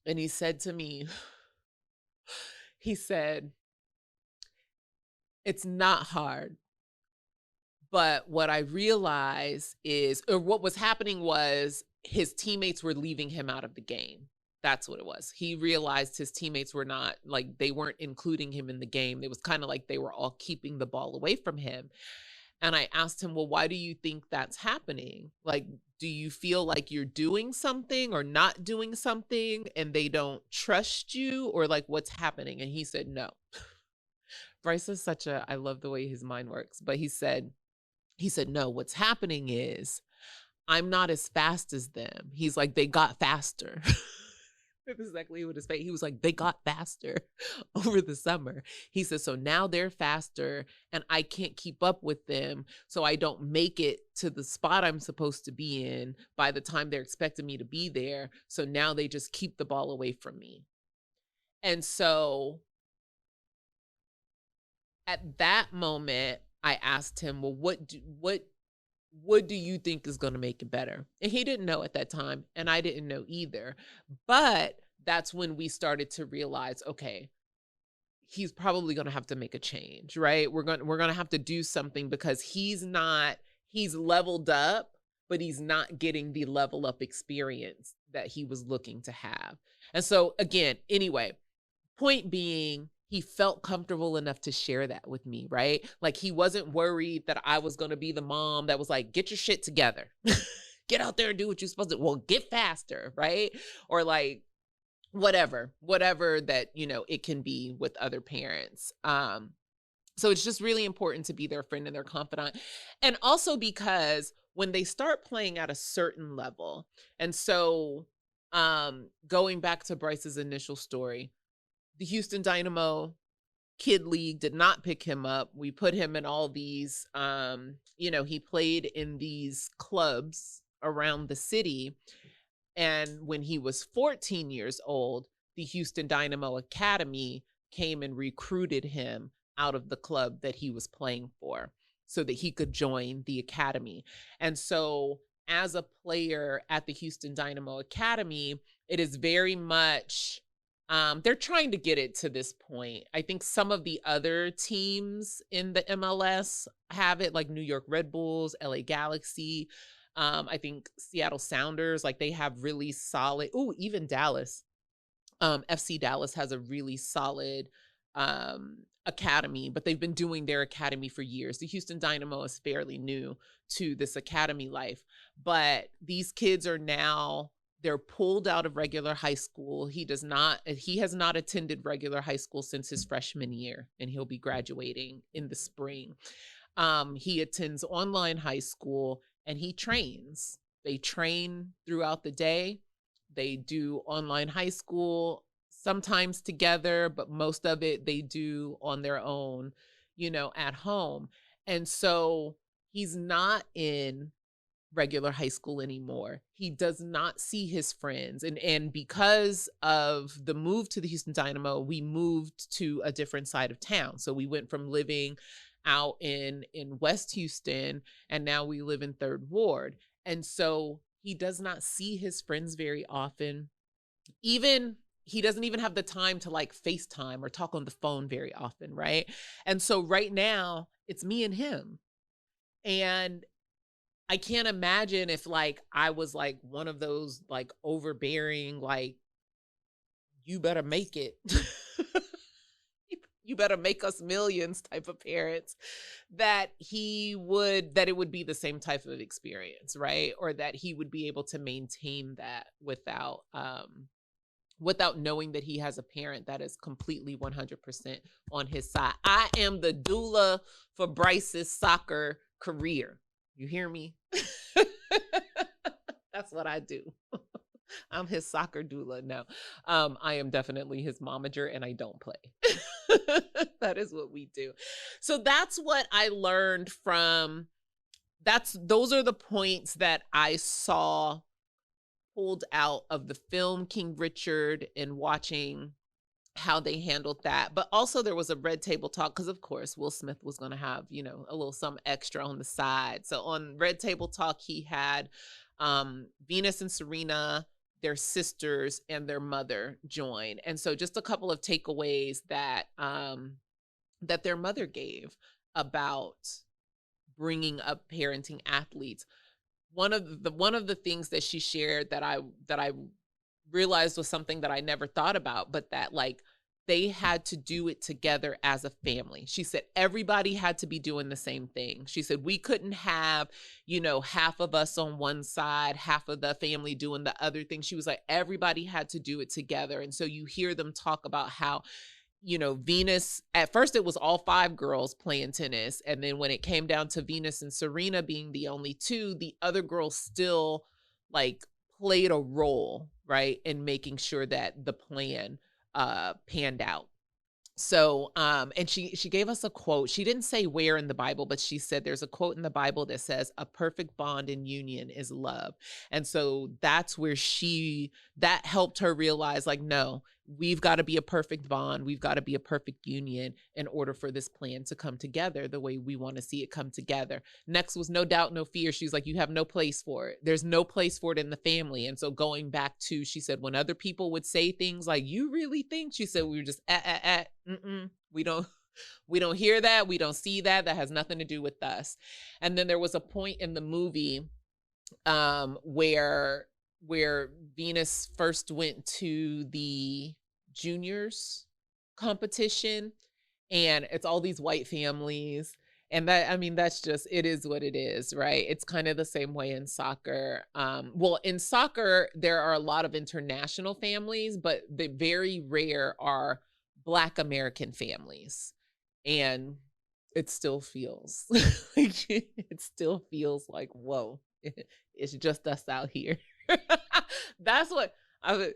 And he said to me, he said, it's not hard. But what I realized is, or what was happening was, his teammates were leaving him out of the game. That's what it was. He realized his teammates were not, like, they weren't including him in the game. It was kind of like they were all keeping the ball away from him. And I asked him, well, why do you think that's happening? Like, do you feel like you're doing something or not doing something and they don't trust you, or like what's happening? And he said, no. Bryce is I love the way his mind works, but he said, no, what's happening is I'm not as fast as them. He's like, they got faster. That's exactly what his face. He was like, they got faster over the summer. He said, so now they're faster and I can't keep up with them. So I don't make it to the spot I'm supposed to be in by the time they're expecting me to be there. So now they just keep the ball away from me. And so at that moment, I asked him, well, what do you think is going to make it better? And he didn't know at that time, and I didn't know either. But that's when we started to realize, okay, he's probably going to have to make a change, right? We're going to have to do something, because he's leveled up, but he's not getting the level up experience that he was looking to have. And so again, anyway, point being, he felt comfortable enough to share that with me, right? Like, he wasn't worried that I was going to be the mom that was like, get your shit together. Get out there and do what you're supposed to. Well, get faster, right? Or like, whatever that, it can be with other parents. So it's just really important to be their friend and their confidant. And also because when they start playing at a certain level, and so going back to Bryce's initial story, the Houston Dynamo Kid League did not pick him up. We put him in all these, he played in these clubs around the city. And when he was 14 years old, the Houston Dynamo Academy came and recruited him out of the club that he was playing for so that he could join the academy. And so as a player at the Houston Dynamo Academy, it is very much, they're trying to get it to this point. I think some of the other teams in the MLS have it, like New York Red Bulls, LA Galaxy. I think Seattle Sounders, like they have really solid, even Dallas. FC Dallas has a really solid academy, but they've been doing their academy for years. The Houston Dynamo is fairly new to this academy life, but these kids are now, they're pulled out of regular high school. He has not attended regular high school since his freshman year, and he'll be graduating in the spring. He attends online high school and he trains. They train throughout the day. They do online high school, sometimes together, but most of it they do on their own, at home. And so he's not in regular high school anymore. He does not see his friends. And because of the move to the Houston Dynamo, we moved to a different side of town. So we went from living out in West Houston, and now we live in Third Ward. And so he does not see his friends very often. Even he doesn't even have the time to like FaceTime or talk on the phone very often, right? And so right now it's me and him. And I can't imagine if like I was like one of those like overbearing, like, you better make it. You better make us millions type of parents, that it would be the same type of experience, right? Or that he would be able to maintain that without knowing that he has a parent that is completely 100% on his side. I am the doula for Bryce's soccer career. You hear me? That's what I do. I'm his soccer doula. No, I am definitely his momager, and I don't play. That is what we do. So that's what I learned from. Those are the points that I saw pulled out of the film King Richard and watching how they handled that. But also there was a Red Table Talk, because of course Will Smith was going to have, a little some extra on the side. So on Red Table Talk, he had Venus and Serena, their sisters, and their mother join. And so just a couple of takeaways that that their mother gave about bringing up parenting athletes. One of the things that she shared that I realized was something that I never thought about, but that like they had to do it together as a family. She said everybody had to be doing the same thing. She said we couldn't have, half of us on one side, half of the family doing the other thing. She was like, everybody had to do it together. And so you hear them talk about how, Venus, at first it was all 5 girls playing tennis. And then when it came down to Venus and Serena being the only 2, the other girls still like played a role, right, in making sure that the plan panned out. So, and she gave us a quote. She didn't say where in the Bible, but she said there's a quote in the Bible that says a perfect bond in union is love. And so that's where that helped her realize like, no, we've got to be a perfect bond. We've got to be a perfect union in order for this plan to come together the way we want to see it come together. Next was no doubt, no fear. She's like, you have no place for it. There's no place for it in the family. And so going back to, she said, when other people would say things like, you really think, she said, we were just we don't hear that. We don't see that. That has nothing to do with us. And then there was a point in the movie where Venus first went to the juniors competition, and it's all these white families, And that, I mean, that's just, it is what it is, right? It's kind of the same way in soccer. Well, in soccer, there are a lot of international families, but the very rare are Black American families. And it still feels like it still feels like, whoa, it's just us out here. That's what I was.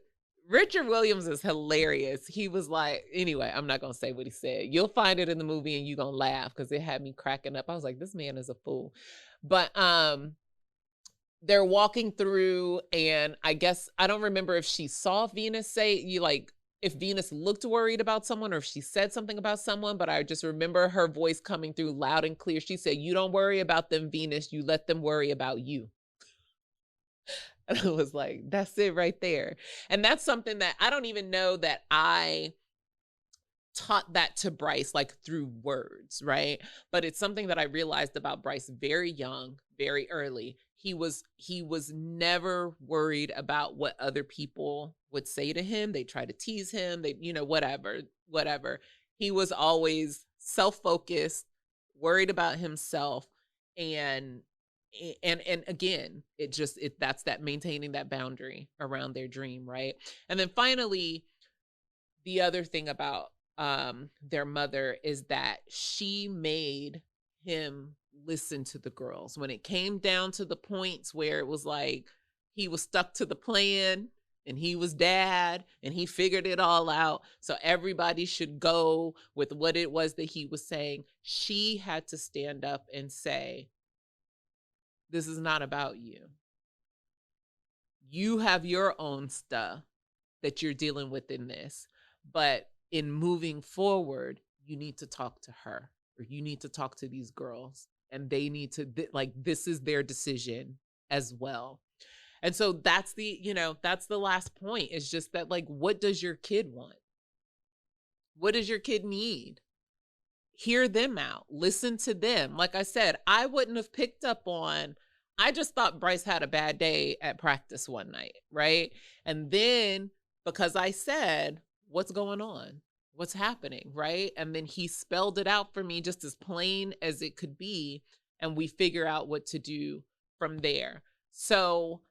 Richard Williams is hilarious. He was like, anyway, I'm not gonna say what he said. You'll find it in the movie and you're gonna laugh because it had me cracking up. I was like, this man is a fool. But they're walking through, and I guess I don't remember if she saw Venus say you like if Venus looked worried about someone or if she said something about someone, but I just remember her voice coming through loud and clear. She said, "You don't worry about them, Venus. You let them worry about you." And I was like, that's it right there. And that's something that I don't even know that I taught that to Bryce, like through words, right? But it's something that I realized about Bryce very young, very early. He was never worried about what other people would say to him. They try to tease him, they, whatever. He was always self-focused, worried about himself, and and again, that's that maintaining that boundary around their dream, right? And then finally, the other thing about their mother is that she made him listen to the girls when it came down to the points where it was like he was stuck to the plan and he was dad and he figured it all out, so everybody should go with what it was that he was saying. She had to stand up and say, this is not about you. You have your own stuff that you're dealing with in this. But in moving forward, you need to talk to her, or you need to talk to these girls, and they need to, like, this is their decision as well. And so that's that's the last point. It's just that, like, what does your kid want? What does your kid need? Hear them out, listen to them. Like I said, I wouldn't have picked up on, I just thought Bryce had a bad day at practice one night, right? And then because I said, what's going on? What's happening, right? And then he spelled it out for me just as plain as it could be, and we figure out what to do from there. So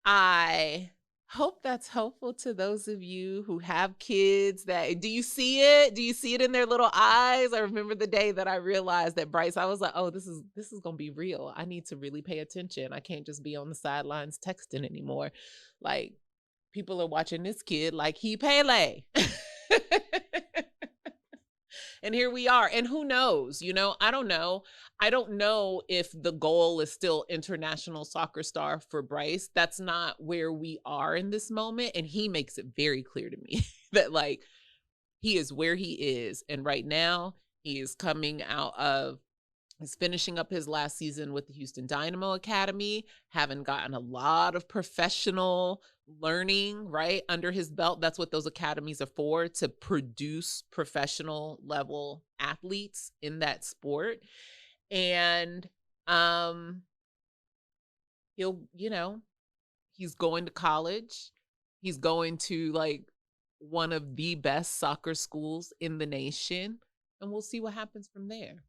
I hope that's helpful to those of you who have kids. That, do you see it? Do you see it in their little eyes? I remember the day that I realized that Bryce, I was like, oh, this is gonna be real. I need to really pay attention. I can't just be on the sidelines texting anymore. Like, people are watching this kid like he Pele. And here we are. And who knows? I don't know. I don't know if the goal is still international soccer star for Bryce. That's not where we are in this moment. And he makes it very clear to me that, like, he is where he is. And right now, he is he's finishing up his last season with the Houston Dynamo Academy, having gotten a lot of professional learning, right, under his belt. That's what those academies are for, to produce professional level athletes in that sport. And he'll, he's going to college. He's going to, like, one of the best soccer schools in the nation, and we'll see what happens from there.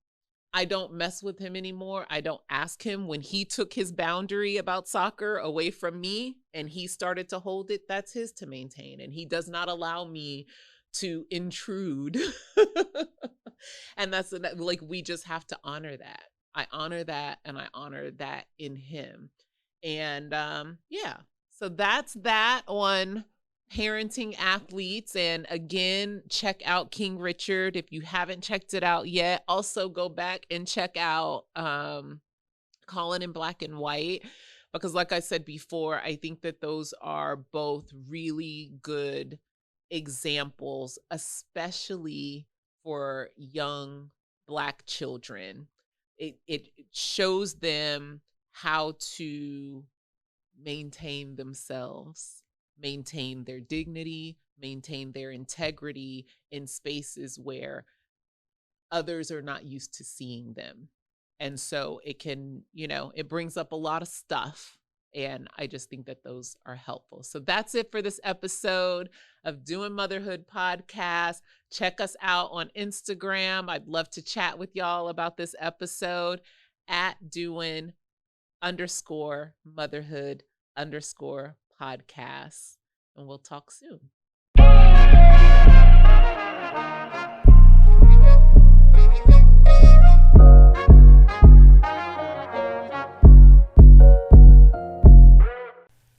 I don't mess with him anymore. I don't ask him when he took his boundary about soccer away from me and he started to hold it. That's his to maintain. And he does not allow me to intrude. And that's like, we just have to honor that. I honor that, and I honor that in him. And yeah, so that's that on parenting athletes. And again, check out King Richard if you haven't checked it out yet. Also, go back and check out Colin in Black and White, because like I said before, I think that those are both really good examples, especially for young Black children. It shows them how to maintain themselves, maintain their dignity, maintain their integrity in spaces where others are not used to seeing them. And so it can, it brings up a lot of stuff, And I just think that those are helpful. So that's it for this episode of Doing Motherhood Podcast. Check us out on Instagram. I'd love to chat with y'all about this episode at doing _ motherhood _ podcast. And we'll talk soon.